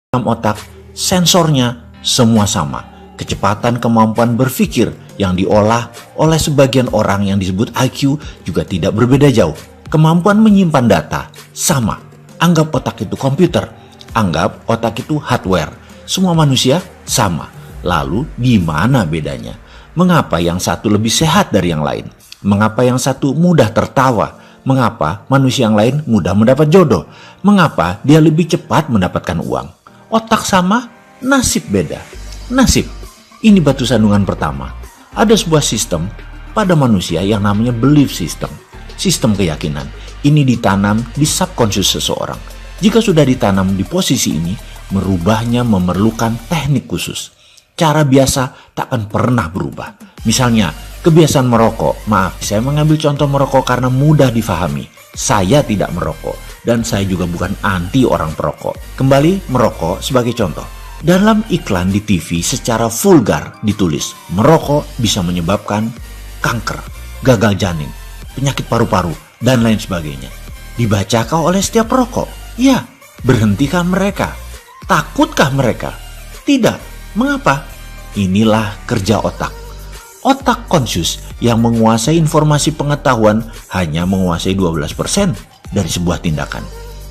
dalam otak, sensornya semua sama. Kecepatan kemampuan berpikir yang diolah oleh sebagian orang yang disebut IQ juga tidak berbeda jauh. Kemampuan menyimpan data sama. Anggap otak itu komputer, anggap otak itu hardware. Semua manusia sama. Lalu di mana bedanya? Mengapa yang satu lebih sehat dari yang lain? Mengapa yang satu mudah tertawa? Mengapa manusia yang lain mudah mendapat jodoh? Mengapa dia lebih cepat mendapatkan uang? Otak sama, nasib beda. Nasib. Ini batu sandungan pertama. Ada sebuah sistem pada manusia yang namanya belief system. Sistem keyakinan. Ini ditanam di subconscious seseorang. Jika sudah ditanam di posisi ini, merubahnya memerlukan teknik khusus. Cara biasa tak akan pernah berubah. Misalnya, kebiasaan merokok. Maaf, saya mengambil contoh merokok karena mudah difahami. Saya tidak merokok dan saya juga bukan anti orang perokok. Kembali merokok sebagai contoh. Dalam iklan di TV secara vulgar ditulis, merokok bisa menyebabkan kanker, gagal janin, penyakit paru-paru, dan lain sebagainya. Dibacakah oleh setiap perokok? Ya. Berhentikah mereka? Takutkah mereka? Tidak. Mengapa? Inilah kerja otak. Otak conscious yang menguasai informasi pengetahuan hanya menguasai 12% dari sebuah tindakan.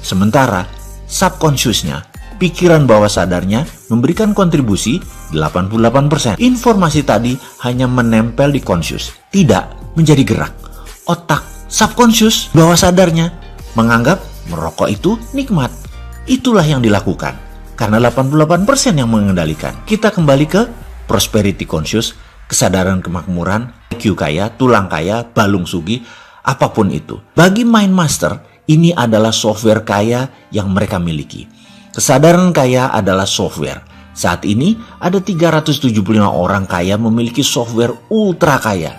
Sementara subconsciousnya, pikiran bawah sadarnya memberikan kontribusi 88%. Informasi tadi hanya menempel di conscious, tidak menjadi gerak. Otak subconscious bawah sadarnya menganggap merokok itu nikmat. Itulah yang dilakukan karena 88% yang mengendalikan. Kita kembali ke prosperity conscious, kesadaran kemakmuran, IQ kaya, tulang kaya, balung sugih, apapun itu. Bagi Mind Master, ini adalah software kaya yang mereka miliki. Kesadaran kaya adalah software. Saat ini ada 375 orang kaya memiliki software ultra kaya.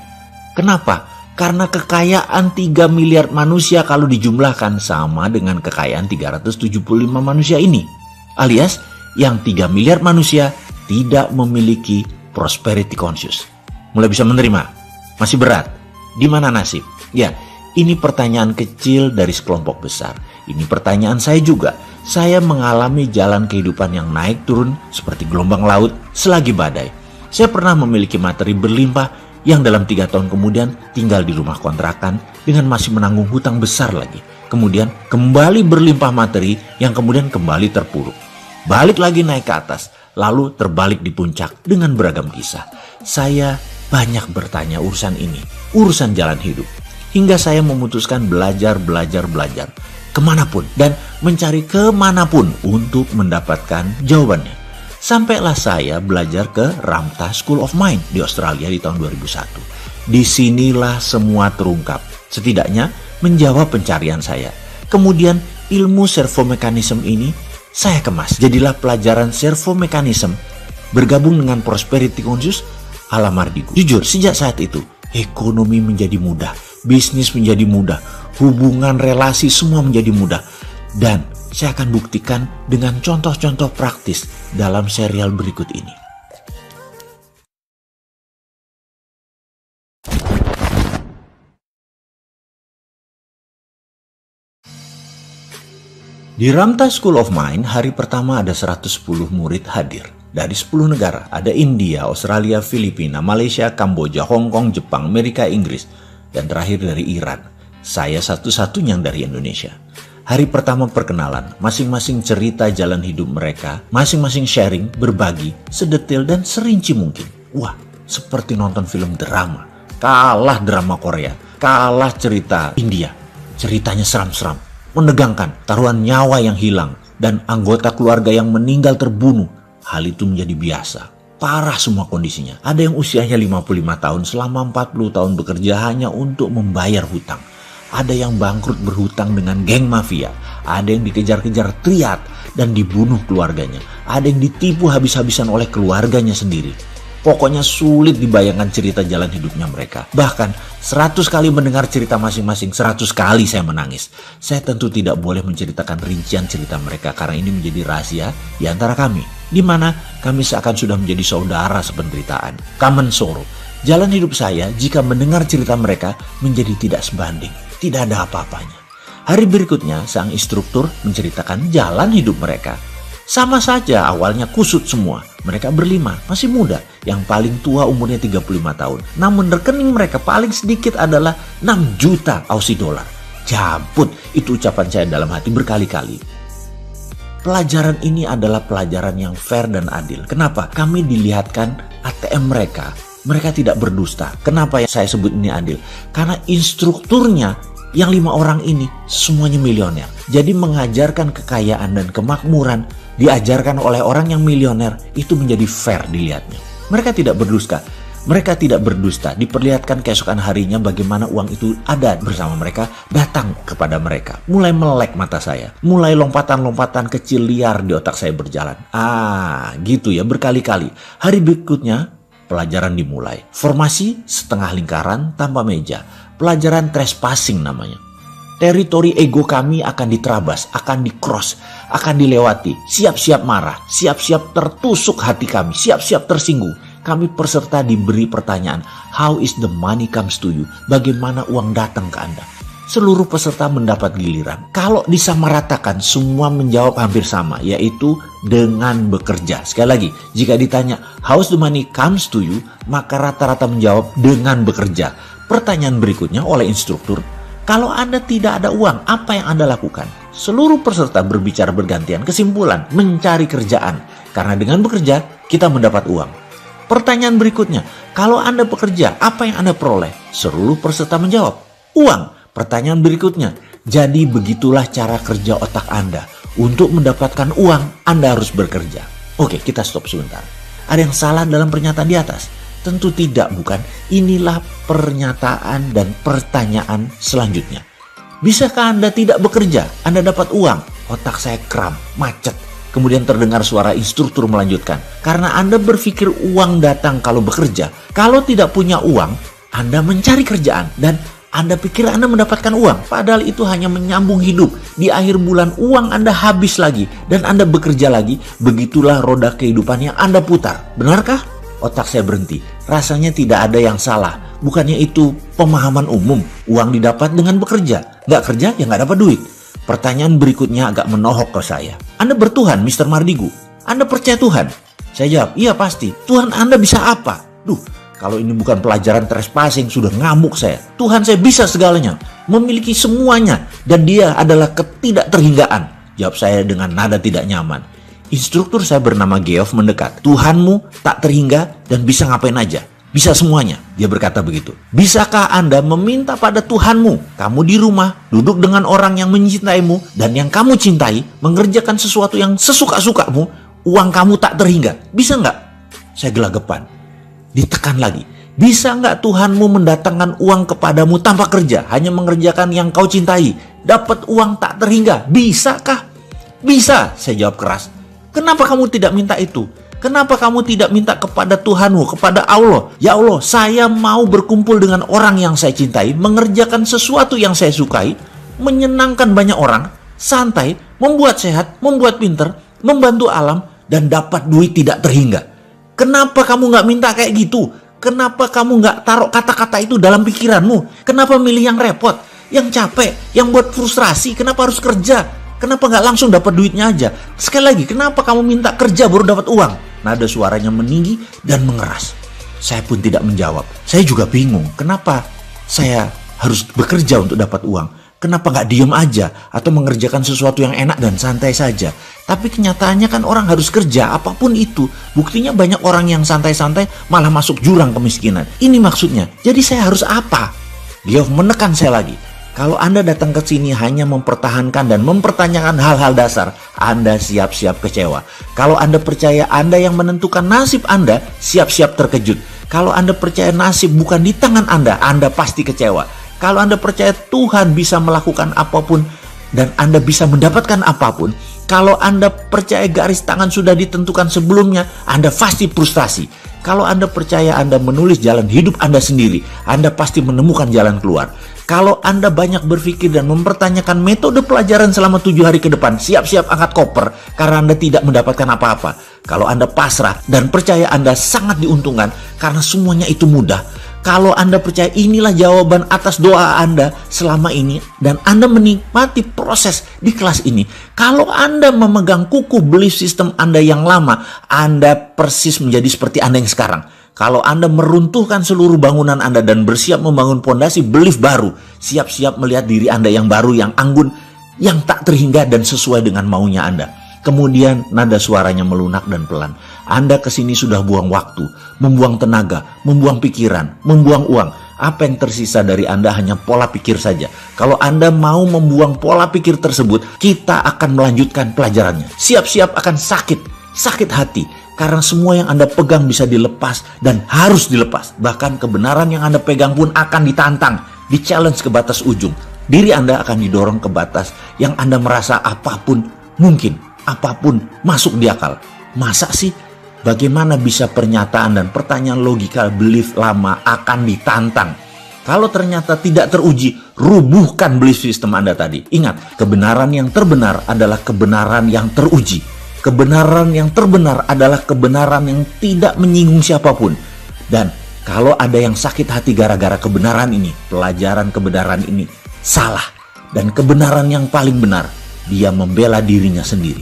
Kenapa? Karena kekayaan 3 miliar manusia kalau dijumlahkan sama dengan kekayaan 375 manusia ini. Alias yang 3 miliar manusia tidak memiliki prosperity conscious. Mulai bisa menerima? Masih berat? Di mana nasib? Ya, ini pertanyaan kecil dari sekelompok besar. Ini pertanyaan saya juga. Saya mengalami jalan kehidupan yang naik turun seperti gelombang laut selagi badai. Saya pernah memiliki materi berlimpah yang dalam 3 tahun kemudian tinggal di rumah kontrakan dengan masih menanggung hutang besar lagi. Kemudian kembali berlimpah materi yang kemudian kembali terpuruk. Balik lagi naik ke atas, lalu terbalik di puncak dengan beragam kisah. Saya banyak bertanya urusan ini, urusan jalan hidup. Hingga saya memutuskan belajar kemanapun dan mencari kemanapun untuk mendapatkan jawabannya. Sampailah saya belajar ke Ramtha School of Mind di Australia di tahun 2001. Disinilah semua terungkap, setidaknya menjawab pencarian saya. Kemudian ilmu servomekanisme ini saya kemas. Jadilah pelajaran servomekanisme bergabung dengan prosperity conscious ala Mardigu. Jujur, sejak saat itu ekonomi menjadi mudah, bisnis menjadi mudah, hubungan relasi semua menjadi mudah. Dan saya akan buktikan dengan contoh-contoh praktis dalam serial berikut ini. Di Ramtha School of Mind, hari pertama ada 110 murid hadir. Dari 10 negara, ada India, Australia, Filipina, Malaysia, Kamboja, Hong Kong, Jepang, Amerika, Inggris, dan terakhir dari Iran. Saya satu-satunya dari Indonesia. Hari pertama perkenalan, masing-masing cerita jalan hidup mereka, masing-masing sharing, berbagi, sedetail dan serinci mungkin. Wah, seperti nonton film drama. Kalah drama Korea, kalah cerita India. Ceritanya seram-seram, menegangkan, taruhan nyawa yang hilang, dan anggota keluarga yang meninggal terbunuh. Hal itu menjadi biasa. Parah semua kondisinya. Ada yang usianya 55 tahun selama 40 tahun bekerja hanya untuk membayar hutang. Ada yang bangkrut berhutang dengan geng mafia. Ada yang dikejar-kejar triad dan dibunuh keluarganya. Ada yang ditipu habis-habisan oleh keluarganya sendiri. Pokoknya sulit dibayangkan cerita jalan hidupnya mereka. Bahkan 100 kali mendengar cerita masing-masing, 100 kali saya menangis. Saya tentu tidak boleh menceritakan rincian cerita mereka karena ini menjadi rahasia di antara kami. Di mana kami seakan sudah menjadi saudara sependeritaan. Common sorrow. Jalan hidup saya jika mendengar cerita mereka menjadi tidak sebanding. Tidak ada apa-apanya. Hari berikutnya sang instruktur menceritakan jalan hidup mereka. Sama saja awalnya kusut semua. Mereka berlima, masih muda. Yang paling tua umurnya 35 tahun. Namun rekening mereka paling sedikit adalah 6 juta Aussie dollar. Jabut, itu ucapan saya dalam hati berkali-kali. Pelajaran ini adalah pelajaran yang fair dan adil. Kenapa? Kami dilihatkan ATM mereka. Mereka tidak berdusta. Kenapa saya sebut ini adil? Karena instrukturnya yang 5 orang ini semuanya milioner. Jadi mengajarkan kekayaan dan kemakmuran diajarkan oleh orang yang milioner itu menjadi fair dilihatnya. Mereka tidak berdusta. Mereka tidak berdusta. Diperlihatkan keesokan harinya bagaimana uang itu ada bersama mereka, datang kepada mereka. Mulai melek mata saya. Mulai lompatan-lompatan kecil liar di otak saya berjalan. Gitu ya, berkali-kali. Hari berikutnya pelajaran dimulai. Formasi setengah lingkaran tanpa meja. Pelajaran trespassing namanya. Teritori ego kami akan diterabas, akan di-cross, akan dilewati. Siap-siap marah, siap-siap tertusuk hati kami, siap-siap tersinggung. Kami peserta diberi pertanyaan, how is the money comes to you? Bagaimana uang datang ke Anda? Seluruh peserta mendapat giliran. Kalau disamaratakan, semua menjawab hampir sama, yaitu dengan bekerja. Sekali lagi, jika ditanya, how is the money comes to you? Maka rata-rata menjawab dengan bekerja. Pertanyaan berikutnya oleh instruktur, kalau Anda tidak ada uang, apa yang Anda lakukan? Seluruh peserta berbicara bergantian, kesimpulan, mencari kerjaan. Karena dengan bekerja, kita mendapat uang. Pertanyaan berikutnya, kalau Anda bekerja, apa yang Anda peroleh? Seluruh peserta menjawab, uang. Pertanyaan berikutnya, jadi begitulah cara kerja otak Anda. Untuk mendapatkan uang, Anda harus bekerja. Oke, kita stop sebentar. Ada yang salah dalam pernyataan di atas? Tentu tidak, bukan? Inilah pernyataan dan pertanyaan selanjutnya. Bisakah Anda tidak bekerja? Anda dapat uang? Otak saya kram, macet. Kemudian terdengar suara instruktur melanjutkan. Karena Anda berpikir uang datang kalau bekerja. Kalau tidak punya uang, Anda mencari kerjaan. Dan Anda pikir Anda mendapatkan uang. Padahal itu hanya menyambung hidup. Di akhir bulan uang Anda habis lagi. Dan Anda bekerja lagi. Begitulah roda kehidupan yang Anda putar. Benarkah? Otak saya berhenti. Rasanya tidak ada yang salah. Bukannya itu pemahaman umum. Uang didapat dengan bekerja. Nggak kerja ya nggak dapat duit. Pertanyaan berikutnya agak menohok ke saya. Anda bertuhan, Mr. Mardigu? Anda percaya Tuhan? Saya jawab, iya pasti. Tuhan Anda bisa apa? Kalau ini bukan pelajaran trespassing, sudah ngamuk saya. Tuhan saya bisa segalanya. Memiliki semuanya. Dan dia adalah ketidakterhinggaan. Jawab saya dengan nada tidak nyaman. Instruktur saya bernama Geoff mendekat. Tuhanmu tak terhingga dan bisa ngapain aja. Bisa semuanya. Dia berkata begitu. Bisakah Anda meminta pada Tuhanmu? Kamu di rumah, duduk dengan orang yang mencintaimu dan yang kamu cintai, mengerjakan sesuatu yang sesuka-sukamu, uang kamu tak terhingga. Bisa nggak? Saya gelagapan. Ditekan lagi. Bisa nggak Tuhanmu mendatangkan uang kepadamu tanpa kerja, hanya mengerjakan yang kau cintai, dapat uang tak terhingga? Bisakah? Bisa, saya jawab keras. Kenapa kamu tidak minta itu? Kenapa kamu tidak minta kepada Tuhanmu, kepada Allah? Ya Allah, saya mau berkumpul dengan orang yang saya cintai, mengerjakan sesuatu yang saya sukai, menyenangkan banyak orang, santai, membuat sehat, membuat pinter, membantu alam, dan dapat duit tidak terhingga. Kenapa kamu nggak minta kayak gitu? Kenapa kamu nggak taruh kata-kata itu dalam pikiranmu? Kenapa milih yang repot, yang capek, yang buat frustrasi? Kenapa harus kerja? Kenapa nggak langsung dapat duitnya aja? Sekali lagi, kenapa kamu minta kerja baru dapat uang? Nada suaranya meninggi dan mengeras. Saya pun tidak menjawab. Saya juga bingung, kenapa saya harus bekerja untuk dapat uang? Kenapa nggak diem aja atau mengerjakan sesuatu yang enak dan santai saja? Tapi kenyataannya kan orang harus kerja, apapun itu. Buktinya banyak orang yang santai-santai malah masuk jurang kemiskinan. Ini maksudnya. Jadi saya harus apa? Geoff menekan saya lagi. Kalau Anda datang ke sini hanya mempertahankan dan mempertanyakan hal-hal dasar, Anda siap-siap kecewa. Kalau Anda percaya Anda yang menentukan nasib Anda, siap-siap terkejut. Kalau Anda percaya nasib bukan di tangan Anda pasti kecewa. Kalau Anda percaya Tuhan bisa melakukan apapun dan Anda bisa mendapatkan apapun, kalau Anda percaya garis tangan sudah ditentukan sebelumnya, Anda pasti frustasi. Kalau Anda percaya Anda menulis jalan hidup Anda sendiri, Anda pasti menemukan jalan keluar. Kalau Anda banyak berpikir dan mempertanyakan metode pelajaran selama 7 hari ke depan, siap-siap angkat koper karena Anda tidak mendapatkan apa-apa. Kalau Anda pasrah dan percaya Anda sangat diuntungkan karena semuanya itu mudah. Kalau Anda percaya inilah jawaban atas doa Anda selama ini dan Anda menikmati proses di kelas ini, kalau Anda memegang kukuh belief system Anda yang lama, Anda persis menjadi seperti Anda yang sekarang. Kalau Anda meruntuhkan seluruh bangunan Anda dan bersiap membangun pondasi belief baru, siap-siap melihat diri Anda yang baru, yang anggun, yang tak terhingga dan sesuai dengan maunya Anda. Kemudian nada suaranya melunak dan pelan. Anda kesini sudah buang waktu, membuang tenaga, membuang pikiran, membuang uang. Apa yang tersisa dari Anda hanya pola pikir saja. Kalau Anda mau membuang pola pikir tersebut, kita akan melanjutkan pelajarannya. Siap-siap akan sakit hati. Karena semua yang Anda pegang bisa dilepas dan harus dilepas. Bahkan kebenaran yang Anda pegang pun akan ditantang, di-challenge ke batas ujung. Diri Anda akan didorong ke batas yang Anda merasa apapun mungkin, apapun masuk di akal. Masa sih? Bagaimana bisa pernyataan dan pertanyaan logika belief lama akan ditantang? Kalau ternyata tidak teruji, rubuhkan belief system Anda tadi. Ingat, kebenaran yang terbenar adalah kebenaran yang teruji. Kebenaran yang terbenar adalah kebenaran yang tidak menyinggung siapapun. Dan kalau ada yang sakit hati gara-gara kebenaran ini, pelajaran kebenaran ini salah. Dan kebenaran yang paling benar, dia membela dirinya sendiri.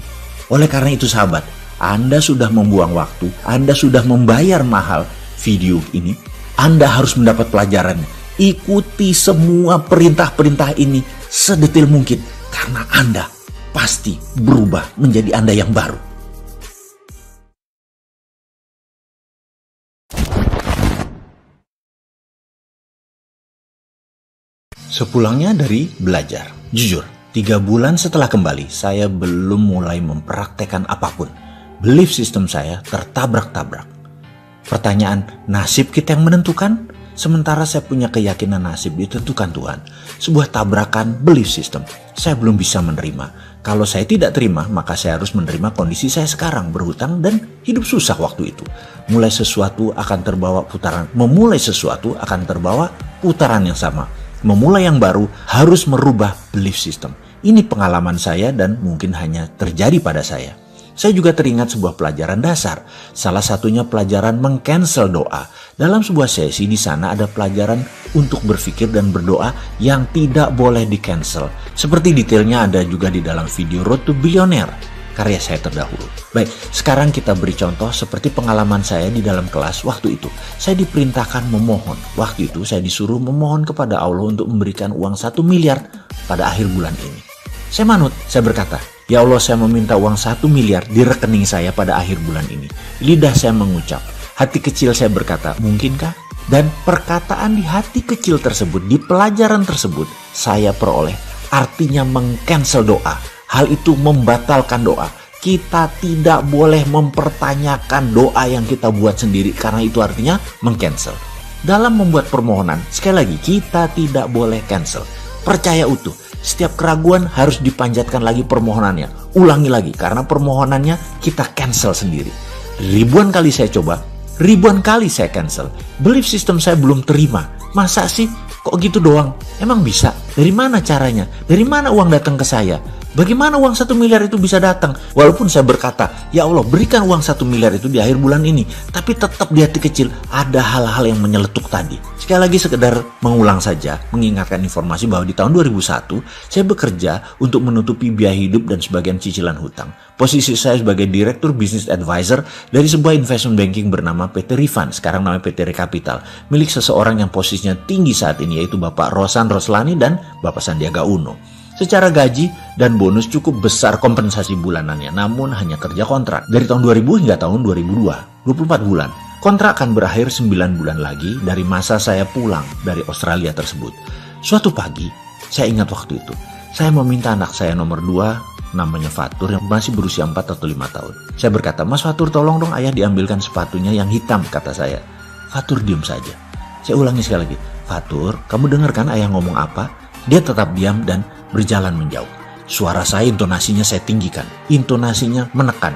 Oleh karena itu sahabat, Anda sudah membuang waktu, Anda sudah membayar mahal video ini, Anda harus mendapat pelajarannya. Ikuti semua perintah-perintah ini sedetil mungkin, karena Anda pasti berubah menjadi Anda yang baru. Sepulangnya dari belajar, jujur, 3 bulan setelah kembali, saya belum mulai mempraktekkan apapun. Belief system saya tertabrak-tabrak. Pertanyaan, nasib kita yang menentukan? Sementara saya punya keyakinan nasib ditentukan Tuhan. Sebuah tabrakan belief system. Saya belum bisa menerima. Kalau saya tidak terima, maka saya harus menerima kondisi saya sekarang, berhutang dan hidup susah waktu itu. Memulai sesuatu akan terbawa putaran yang sama. Memulai yang baru harus merubah belief system. Ini pengalaman saya dan mungkin hanya terjadi pada saya. Saya juga teringat sebuah pelajaran dasar. Salah satunya pelajaran meng-cancel doa. Dalam sebuah sesi di sana ada pelajaran untuk berpikir dan berdoa yang tidak boleh di-cancel. Seperti detailnya ada juga di dalam video Road to Billionaire, karya saya terdahulu. Baik, sekarang kita beri contoh seperti pengalaman saya di dalam kelas waktu itu. Saya diperintahkan memohon. Waktu itu saya disuruh memohon kepada Allah untuk memberikan uang 1 miliar pada akhir bulan ini. Saya manut, saya berkata, "Ya Allah, saya meminta uang 1 miliar di rekening saya pada akhir bulan ini." Lidah saya mengucap, hati kecil saya berkata, "Mungkinkah?" Dan perkataan di hati kecil tersebut, di pelajaran tersebut, saya peroleh artinya meng-cancel doa. Hal itu membatalkan doa. Kita tidak boleh mempertanyakan doa yang kita buat sendiri, karena itu artinya meng-cancel. Dalam membuat permohonan, sekali lagi, kita tidak boleh cancel. Percaya utuh. Setiap keraguan harus dipanjatkan lagi permohonannya. Ulangi lagi, karena permohonannya kita cancel sendiri. Ribuan kali saya coba, ribuan kali saya cancel. Belief system saya belum terima. Masa sih? Kok gitu doang? Emang bisa? Dari mana caranya? Dari mana uang datang ke saya? Bagaimana uang 1 miliar itu bisa datang? Walaupun saya berkata, "Ya Allah, berikan uang 1 miliar itu di akhir bulan ini." Tapi tetap di hati kecil ada hal-hal yang menyeletuk tadi. Sekali lagi sekedar mengulang saja, mengingatkan informasi bahwa di tahun 2001, saya bekerja untuk menutupi biaya hidup dan sebagian cicilan hutang. Posisi saya sebagai Direktur Business Advisor dari sebuah investment banking bernama PT Rifan, sekarang namanya PT Rekapital, milik seseorang yang posisinya tinggi saat ini, yaitu Bapak Rosan Roslani dan Bapak Sandiaga Uno. Secara gaji dan bonus cukup besar kompensasi bulanannya, namun hanya kerja kontrak. Dari tahun 2000 hingga tahun 2002, 24 bulan. Kontrak akan berakhir 9 bulan lagi dari masa saya pulang dari Australia tersebut. Suatu pagi, saya ingat waktu itu, saya meminta anak saya nomor 2, namanya Fatur, yang masih berusia 4 atau 5 tahun. Saya berkata, "Mas Fatur, tolong dong ayah diambilkan sepatunya yang hitam," kata saya. Fatur diam saja. Saya ulangi sekali lagi, "Fatur, kamu dengar kan ayah ngomong apa?" Dia tetap diam dan berjalan menjauh. Suara saya, intonasinya saya tinggikan, intonasinya menekan,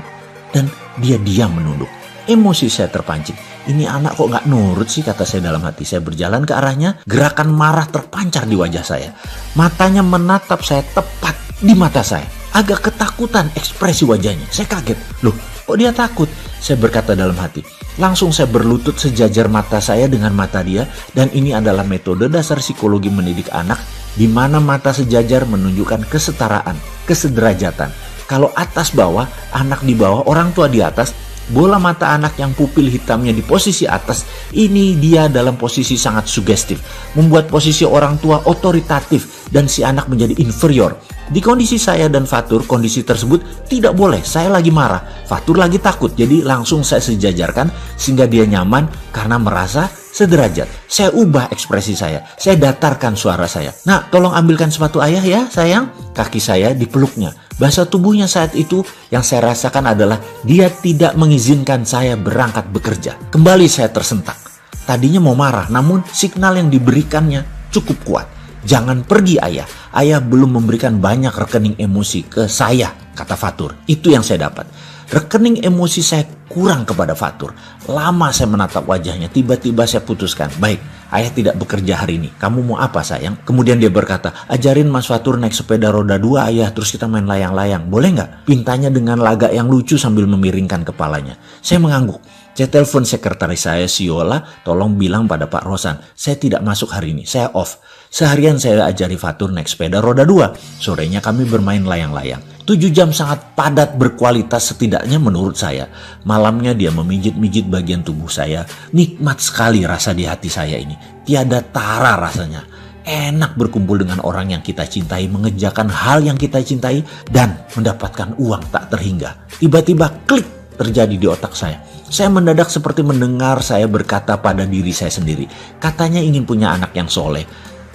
dan dia diam menunduk. Emosi saya terpancing. Ini anak kok gak nurut sih, kata saya dalam hati. Saya berjalan ke arahnya, gerakan marah terpancar di wajah saya. Matanya menatap saya tepat di mata saya. Agak ketakutan ekspresi wajahnya. Saya kaget. Loh, Kok dia takut? Saya berkata dalam hati. Langsung saya berlutut sejajar mata saya dengan mata dia, dan ini adalah metode dasar psikologi mendidik anak, di mana mata sejajar menunjukkan kesetaraan, kesederajatan. Kalau atas bawah, anak di bawah, orang tua di atas, bola mata anak yang pupil hitamnya di posisi atas, ini dia dalam posisi sangat sugestif, membuat posisi orang tua otoritatif dan si anak menjadi inferior. Di kondisi saya dan Fatur, kondisi tersebut tidak boleh. Saya lagi marah, Fatur lagi takut, jadi langsung saya sejajarkan sehingga dia nyaman karena merasa sederajat. Saya ubah ekspresi saya datarkan suara saya. Nak, tolong ambilkan sepatu ayah ya sayang. Kaki saya dipeluknya. Bahasa tubuhnya saat itu yang saya rasakan adalah dia tidak mengizinkan saya berangkat bekerja. Kembali saya tersentak. Tadinya mau marah, namun signal yang diberikannya cukup kuat. Jangan pergi ayah. Ayah belum memberikan banyak rekening emosi ke saya, kata Fatur. Itu yang saya dapat. Rekening emosi saya kurang kepada Fatur. Lama saya menatap wajahnya. Tiba-tiba saya putuskan, baik, ayah tidak bekerja hari ini. Kamu mau apa sayang? Kemudian dia berkata, ajarin Mas Fatur naik sepeda roda 2 ayah, terus kita main layang-layang. Boleh nggak? Pintanya dengan lagak yang lucu sambil memiringkan kepalanya. Saya mengangguk. Saya telepon sekretaris saya, Siola, tolong bilang pada Pak Rosan, saya tidak masuk hari ini, saya off. Seharian saya ajari Fatur naik sepeda roda 2. Sorenya kami bermain layang-layang. 7 jam sangat padat berkualitas setidaknya menurut saya. Malamnya dia memijit-mijit bagian tubuh saya. Nikmat sekali rasa di hati saya ini. Tiada tara rasanya. Enak berkumpul dengan orang yang kita cintai, mengerjakan hal yang kita cintai, dan mendapatkan uang tak terhingga. Tiba-tiba klik terjadi di otak saya. Saya mendadak seperti mendengar saya berkata pada diri saya sendiri. Katanya ingin punya anak yang soleh.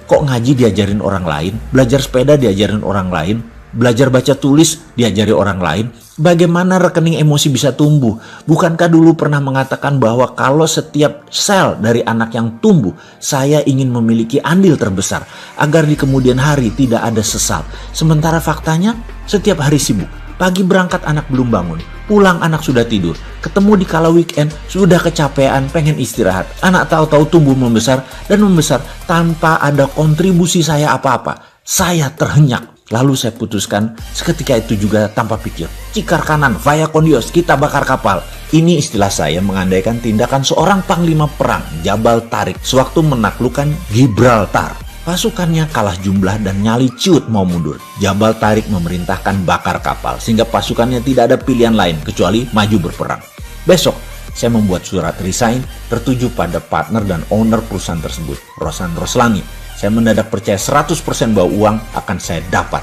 Kok ngaji diajarin orang lain, belajar sepeda diajarin orang lain, belajar baca tulis diajari orang lain. Bagaimana rekening emosi bisa tumbuh? Bukankah dulu pernah mengatakan bahwa kalau setiap sel dari anak yang tumbuh, saya ingin memiliki andil terbesar agar di kemudian hari tidak ada sesal. Sementara faktanya setiap hari sibuk. Pagi berangkat anak belum bangun, pulang anak sudah tidur, ketemu di kala weekend sudah kecapean pengen istirahat. Anak tahu-tahu tumbuh membesar dan membesar tanpa ada kontribusi saya apa-apa. Saya terhenyak. Lalu saya putuskan seketika itu juga tanpa pikir. Cikar kanan, via kondios, kita bakar kapal. Ini istilah saya mengandaikan tindakan seorang panglima perang, Jabal Tarik, sewaktu menaklukkan Gibraltar. Pasukannya kalah jumlah dan nyali ciut mau mundur. Jabal Tarik memerintahkan bakar kapal sehingga pasukannya tidak ada pilihan lain kecuali maju berperang. Besok saya membuat surat resign tertuju pada partner dan owner perusahaan tersebut, Rosan Roslani. Saya mendadak percaya 100% bahwa uang akan saya dapat.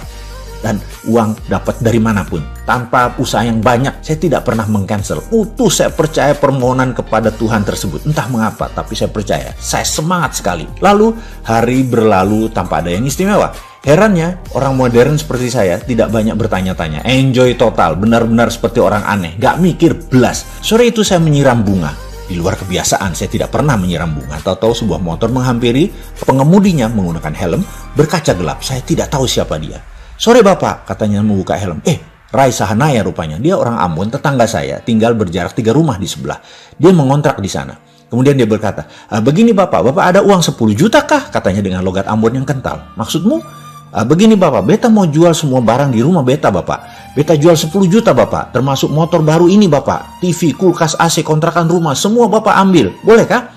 Dan uang dapat dari manapun. Tanpa usaha yang banyak, saya tidak pernah meng-cancel. Utuh saya percaya permohonan kepada Tuhan tersebut. Entah mengapa, tapi saya percaya. Saya semangat sekali. Lalu, hari berlalu tanpa ada yang istimewa. Herannya, orang modern seperti saya tidak banyak bertanya-tanya. Enjoy total, benar-benar seperti orang aneh. Gak mikir belas. Sore itu saya menyiram bunga. Di luar kebiasaan, saya tidak pernah menyiram bunga. Tahu-tahu sebuah motor menghampiri, pengemudinya menggunakan helm, berkaca gelap. Saya tidak tahu siapa dia. Sore bapak, katanya membuka helm. Rai Sahanaya rupanya. Dia orang Ambon, tetangga saya. Tinggal berjarak 3 rumah di sebelah. Dia mengontrak di sana. Kemudian dia berkata, begini bapak ada uang 10 juta kah? Katanya dengan logat Ambon yang kental. Maksudmu? Begini bapak, beta mau jual semua barang di rumah beta bapak. Beta jual 10 juta bapak, termasuk motor baru ini bapak. TV, kulkas, AC, kontrakan rumah, semua bapak ambil. Boleh kah?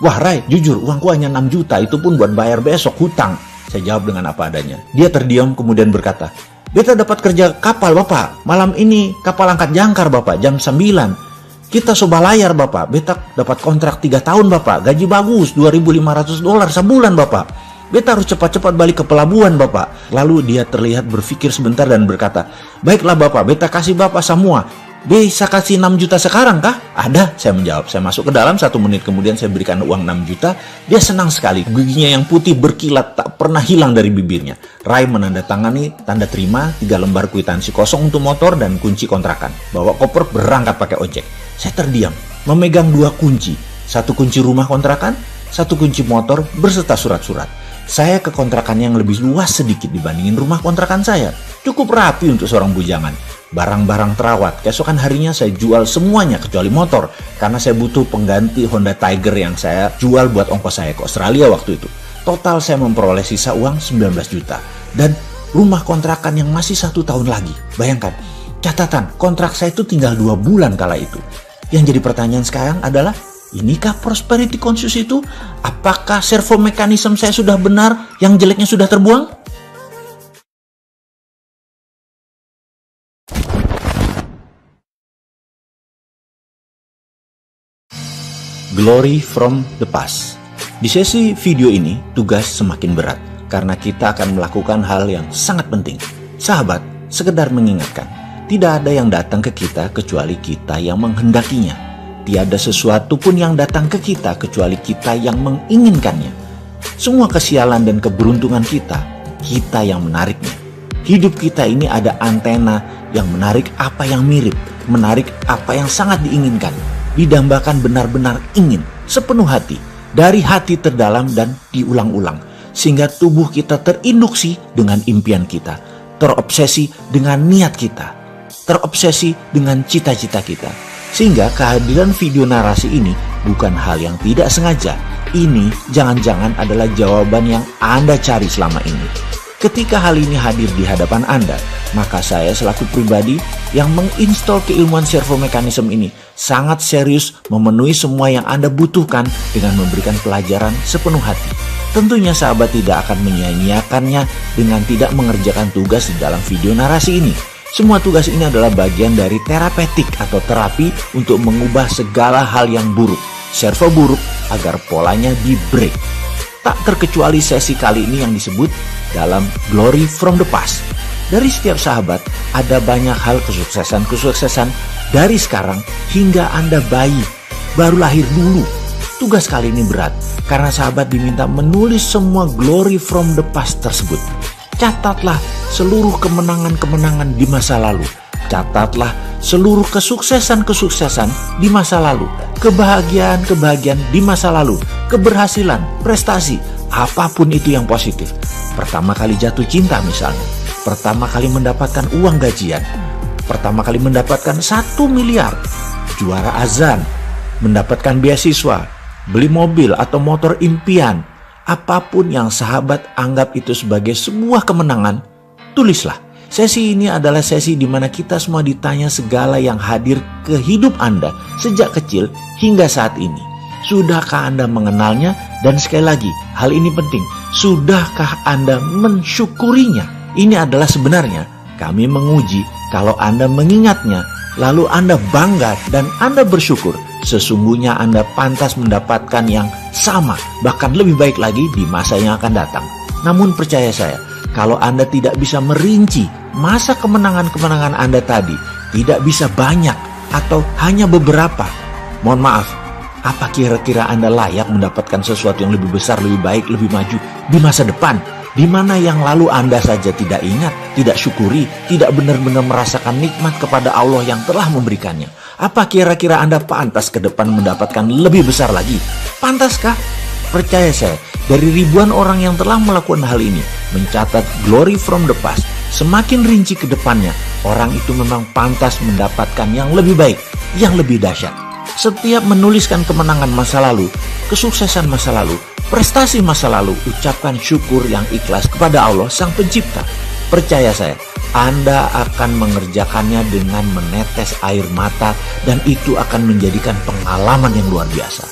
Wah Rai, jujur uangku hanya 6 juta, itu pun buat bayar besok hutang. Saya jawab dengan apa adanya. Dia terdiam kemudian berkata, beta dapat kerja kapal bapak. Malam ini kapal angkat jangkar bapak, jam 9. Kita soba layar bapak. Beta dapat kontrak 3 tahun bapak. Gaji bagus, $2.500 sebulan bapak. Beta harus cepat-cepat balik ke pelabuhan bapak. Lalu dia terlihat berpikir sebentar dan berkata, baiklah bapak, beta kasih bapak semua. Bisa kasih 6 juta sekarang kah? Ada, saya menjawab. Saya masuk ke dalam, 1 menit kemudian saya berikan uang 6 juta. Dia senang sekali. Giginya yang putih berkilat tak pernah hilang dari bibirnya. Rai menandatangani tanda terima, 3 lembar kwitansi kosong untuk motor dan kunci kontrakan. Bawa koper berangkat pakai ojek. Saya terdiam, memegang 2 kunci. 1 kunci rumah kontrakan, 1 kunci motor berserta surat-surat. Saya ke kontrakan yang lebih luas sedikit dibandingin rumah kontrakan saya. Cukup rapi untuk seorang bujangan. Barang-barang terawat. Keesokan harinya saya jual semuanya kecuali motor. Karena saya butuh pengganti Honda Tiger yang saya jual buat ongkos saya ke Australia waktu itu. Total saya memperoleh sisa uang 19 juta. Dan rumah kontrakan yang masih 1 tahun lagi. Bayangkan, Catatan, kontrak saya itu tinggal 2 bulan kala itu. Yang jadi pertanyaan sekarang adalah, inikah prosperity conscious itu? Apakah servo mekanisme saya sudah benar, yang jeleknya sudah terbuang? Glory from the past. Di sesi video ini, tugas semakin berat karena kita akan melakukan hal yang sangat penting. Sahabat, sekedar mengingatkan, tidak ada yang datang ke kita kecuali kita yang menghendakinya. Tiada sesuatu pun yang datang ke kita kecuali kita yang menginginkannya. Semua kesialan dan keberuntungan kita yang menariknya. Hidup kita ini ada antena yang menarik apa yang mirip, menarik apa yang sangat diinginkan. Didambakan benar-benar ingin, sepenuh hati, dari hati terdalam dan diulang-ulang. Sehingga tubuh kita terinduksi dengan impian kita, terobsesi dengan niat kita, terobsesi dengan cita-cita kita. Sehingga kehadiran video narasi ini bukan hal yang tidak sengaja. Ini jangan-jangan adalah jawaban yang Anda cari selama ini. Ketika hal ini hadir di hadapan Anda, maka saya selaku pribadi yang menginstal keilmuan servo mekanisme ini sangat serius memenuhi semua yang Anda butuhkan dengan memberikan pelajaran sepenuh hati. Tentunya sahabat tidak akan menyia-nyiakannya dengan tidak mengerjakan tugas di dalam video narasi ini. Semua tugas ini adalah bagian dari terapeutik atau terapi untuk mengubah segala hal yang buruk, servo buruk, agar polanya di-break. Tak terkecuali sesi kali ini yang disebut dalam Glory from the Past. Dari setiap sahabat, ada banyak hal kesuksesan dari sekarang hingga Anda bayi, baru lahir dulu. Tugas kali ini berat, karena sahabat diminta menulis semua Glory from the Past tersebut. Catatlah seluruh kemenangan-kemenangan di masa lalu. Catatlah seluruh kesuksesan-kesuksesan di masa lalu. Kebahagiaan-kebahagiaan di masa lalu. Keberhasilan, prestasi, apapun itu yang positif. Pertama kali jatuh cinta misalnya. Pertama kali mendapatkan uang gajian. Pertama kali mendapatkan 1 miliar. Juara azan. Mendapatkan beasiswa. Beli mobil atau motor impian. Apapun yang sahabat anggap itu sebagai sebuah kemenangan, tulislah. Sesi ini adalah sesi di mana kita semua ditanya segala yang hadir ke hidup Anda sejak kecil hingga saat ini. Sudahkah Anda mengenalnya? Dan sekali lagi, hal ini penting. Sudahkah Anda mensyukurinya? Ini adalah sebenarnya kami menguji kalau Anda mengingatnya, lalu Anda bangga dan Anda bersyukur. Sesungguhnya Anda pantas mendapatkan yang sama, bahkan lebih baik lagi di masa yang akan datang. Namun percaya saya, kalau Anda tidak bisa merinci masa kemenangan-kemenangan Anda tadi, tidak bisa banyak atau hanya beberapa, mohon maaf, apa kira-kira Anda layak mendapatkan sesuatu yang lebih besar, lebih baik, lebih maju di masa depan? Di mana yang lalu Anda saja tidak ingat, tidak syukuri, tidak benar-benar merasakan nikmat kepada Allah yang telah memberikannya. Apa kira-kira Anda pantas ke depan mendapatkan lebih besar lagi? Pantaskah? Percaya saya, dari ribuan orang yang telah melakukan hal ini, mencatat Glory from the Past, semakin rinci ke depannya, orang itu memang pantas mendapatkan yang lebih baik, yang lebih dahsyat. Setiap menuliskan kemenangan masa lalu, kesuksesan masa lalu, prestasi masa lalu, ucapkan syukur yang ikhlas kepada Allah Sang Pencipta. Percaya saya, Anda akan mengerjakannya dengan menetes air mata dan itu akan menjadikan pengalaman yang luar biasa.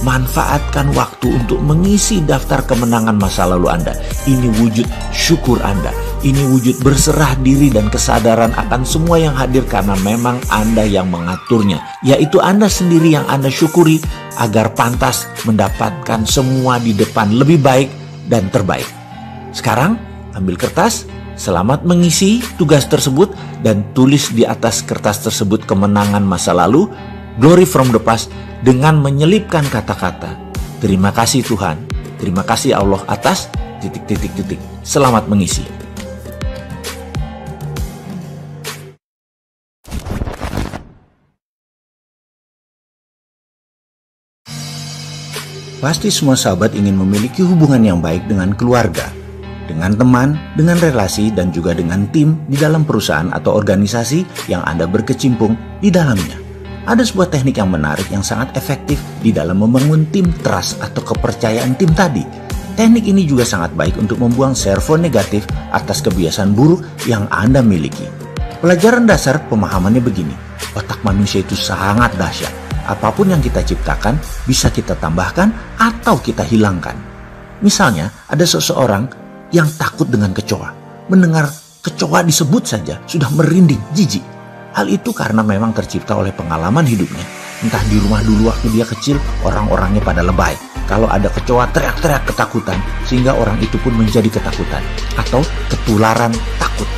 Manfaatkan waktu untuk mengisi daftar kemenangan masa lalu Anda. Ini wujud syukur Anda. Ini wujud berserah diri dan kesadaran akan semua yang hadir karena memang Anda yang mengaturnya. Yaitu Anda sendiri yang Anda syukuri agar pantas mendapatkan semua di depan lebih baik dan terbaik. Sekarang ambil kertas, selamat mengisi tugas tersebut dan tulis di atas kertas tersebut kemenangan masa lalu, Glory from the Past, dengan menyelipkan kata-kata, terima kasih Tuhan, terima kasih Allah atas ... Selamat mengisi. Pasti semua sahabat ingin memiliki hubungan yang baik dengan keluarga, dengan teman, dengan relasi, dan juga dengan tim di dalam perusahaan atau organisasi yang Anda berkecimpung di dalamnya. Ada sebuah teknik yang menarik yang sangat efektif di dalam membangun tim trust atau kepercayaan tim tadi. Teknik ini juga sangat baik untuk membuang servo negatif atas kebiasaan buruk yang Anda miliki. Pelajaran dasar pemahamannya begini, otak manusia itu sangat dahsyat. Apapun yang kita ciptakan bisa kita tambahkan atau kita hilangkan. Misalnya ada seseorang yang takut dengan kecoa. Mendengar kecoa disebut saja sudah merinding, jijik. Hal itu karena memang tercipta oleh pengalaman hidupnya. Entah di rumah dulu waktu dia kecil, orang-orangnya pada lebay. Kalau ada kecoa teriak-teriak ketakutan, sehingga orang itu pun menjadi ketakutan. Atau ketularan takut.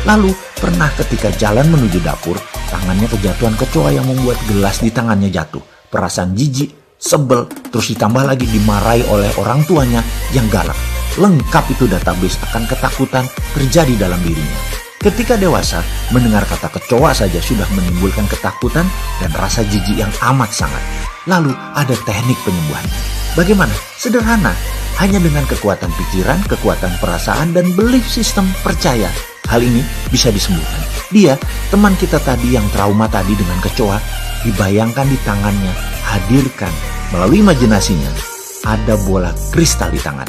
Lalu pernah ketika jalan menuju dapur, tangannya kejatuhan kecoa yang membuat gelas di tangannya jatuh. Perasaan jijik, sebel, terus ditambah lagi dimarahi oleh orang tuanya yang galak. Lengkap itu database akan ketakutan terjadi dalam dirinya. Ketika dewasa, mendengar kata kecoa saja sudah menimbulkan ketakutan dan rasa jijik yang amat sangat. Lalu ada teknik penyembuhannya. Bagaimana? Sederhana, hanya dengan kekuatan pikiran, kekuatan perasaan, dan belief system percaya. Hal ini bisa disembuhkan. Dia, teman kita tadi yang trauma tadi dengan kecoa, dibayangkan di tangannya, hadirkan melalui imajinasinya, ada bola kristal di tangan.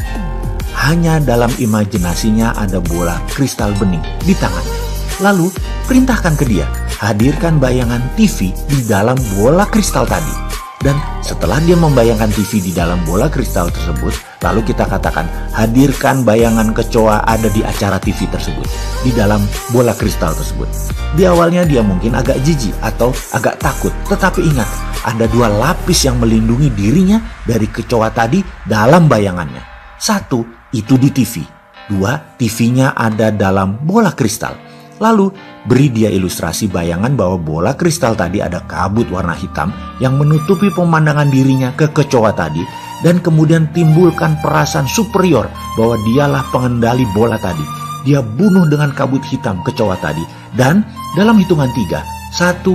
Hanya dalam imajinasinya ada bola kristal bening di tangannya. Lalu perintahkan ke dia, hadirkan bayangan TV di dalam bola kristal tadi. Dan setelah dia membayangkan TV di dalam bola kristal tersebut, lalu kita katakan, hadirkan bayangan kecoa ada di acara TV tersebut, di dalam bola kristal tersebut. Di awalnya dia mungkin agak jijik atau agak takut, tetapi ingat, ada dua lapis yang melindungi dirinya dari kecoa tadi dalam bayangannya. Satu, itu di TV. Dua, TV-nya ada dalam bola kristal. Lalu beri dia ilustrasi bayangan bahwa bola kristal tadi ada kabut warna hitam yang menutupi pemandangan dirinya ke kecoa tadi, dan kemudian timbulkan perasaan superior bahwa dialah pengendali bola tadi. Dia bunuh dengan kabut hitam kecoa tadi, dan dalam hitungan 3, 1, 2,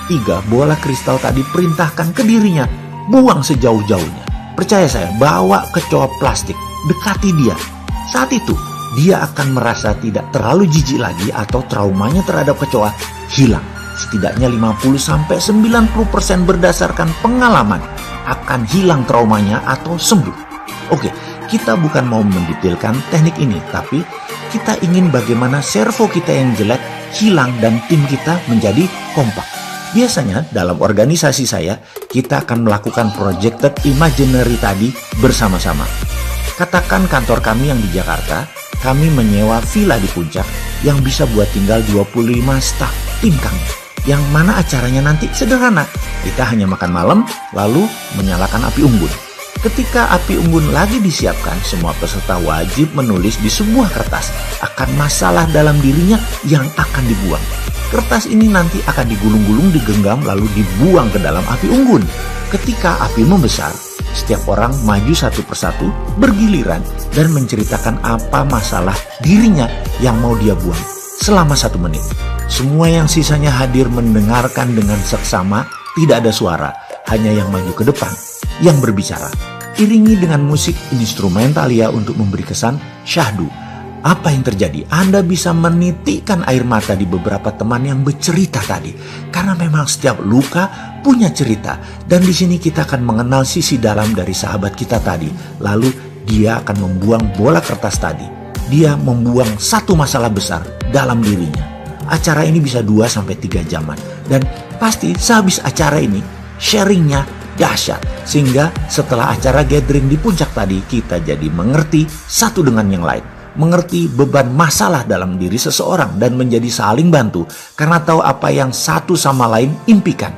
3, bola kristal tadi perintahkan ke dirinya, buang sejauh-jauhnya. Percaya saya, bawa kecoa plastik, dekati dia. Saat itu dia akan merasa tidak terlalu jijik lagi atau traumanya terhadap kecoa hilang. Setidaknya 50-90% berdasarkan pengalaman akan hilang traumanya atau sembuh. Oke, kita bukan mau mendetailkan teknik ini, tapi kita ingin bagaimana servo kita yang jelek hilang dan tim kita menjadi kompak. Biasanya dalam organisasi saya, kita akan melakukan projected imaginary tadi bersama-sama. Katakan kantor kami yang di Jakarta, kami menyewa villa di puncak yang bisa buat tinggal 25 staf tim kami. Yang mana acaranya nanti sederhana. Kita hanya makan malam, lalu menyalakan api unggun. Ketika api unggun lagi disiapkan, semua peserta wajib menulis di sebuah kertas akan masalah dalam dirinya yang akan dibuang. Kertas ini nanti akan digulung-gulung, digenggam, lalu dibuang ke dalam api unggun. Ketika api membesar, setiap orang maju satu persatu bergiliran dan menceritakan apa masalah dirinya yang mau dia buang selama 1 menit. Semua yang sisanya hadir mendengarkan dengan seksama, tidak ada suara, hanya yang maju ke depan yang berbicara. Iringi dengan musik instrumentalia untuk memberi kesan syahdu. Apa yang terjadi? Anda bisa menitikkan air mata di beberapa teman yang bercerita tadi. Karena memang setiap luka punya cerita. Dan di sini kita akan mengenal sisi dalam dari sahabat kita tadi. Lalu dia akan membuang bola kertas tadi. Dia membuang satu masalah besar dalam dirinya. Acara ini bisa 2-3 jaman. Dan pasti sehabis acara ini, sharingnya dahsyat. Sehingga setelah acara gathering di puncak tadi, kita jadi mengerti satu dengan yang lain. Mengerti beban masalah dalam diri seseorang dan menjadi saling bantu karena tahu apa yang satu sama lain impikan.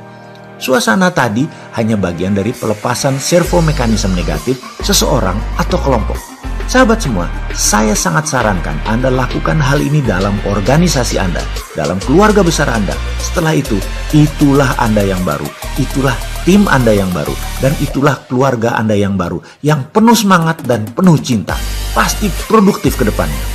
Suasana tadi hanya bagian dari pelepasan servo mekanisme negatif seseorang atau kelompok. Sahabat semua, saya sangat sarankan Anda lakukan hal ini dalam organisasi Anda, dalam keluarga besar Anda. Setelah itu, itulah Anda yang baru, itulah tim Anda yang baru, dan itulah keluarga Anda yang baru, yang penuh semangat dan penuh cinta. Pasti produktif ke depannya.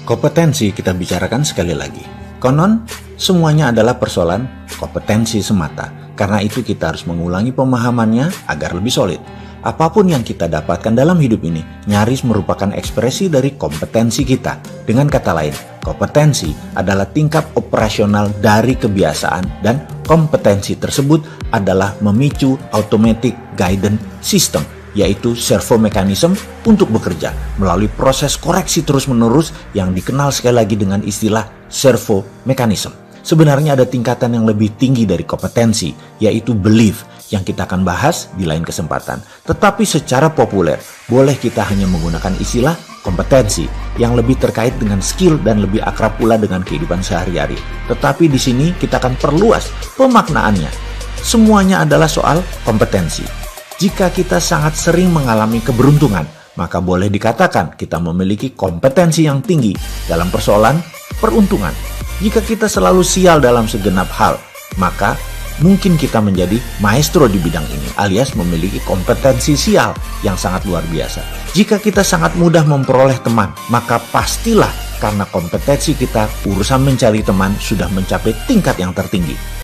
Kompetensi kita bicarakan sekali lagi. Konon, semuanya adalah persoalan kompetensi semata. Karena itu kita harus mengulangi pemahamannya agar lebih solid. Apapun yang kita dapatkan dalam hidup ini nyaris merupakan ekspresi dari kompetensi kita. Dengan kata lain, kompetensi adalah tingkat operasional dari kebiasaan dan kompetensi tersebut adalah memicu automatic guidance system, yaitu servo mekanisme untuk bekerja melalui proses koreksi terus-menerus yang dikenal sekali lagi dengan istilah servo mekanisme. Sebenarnya ada tingkatan yang lebih tinggi dari kompetensi, yaitu belief, yang kita akan bahas di lain kesempatan. Tetapi secara populer, boleh kita hanya menggunakan istilah kompetensi yang lebih terkait dengan skill dan lebih akrab pula dengan kehidupan sehari-hari. Tetapi di sini kita akan perluas pemaknaannya. Semuanya adalah soal kompetensi. Jika kita sangat sering mengalami keberuntungan, maka boleh dikatakan kita memiliki kompetensi yang tinggi dalam persoalan peruntungan. Jika kita selalu sial dalam segenap hal, maka mungkin kita menjadi maestro di bidang ini, alias memiliki kompetensi sial yang sangat luar biasa. Jika kita sangat mudah memperoleh teman, maka pastilah karena kompetensi kita, urusan mencari teman sudah mencapai tingkat yang tertinggi.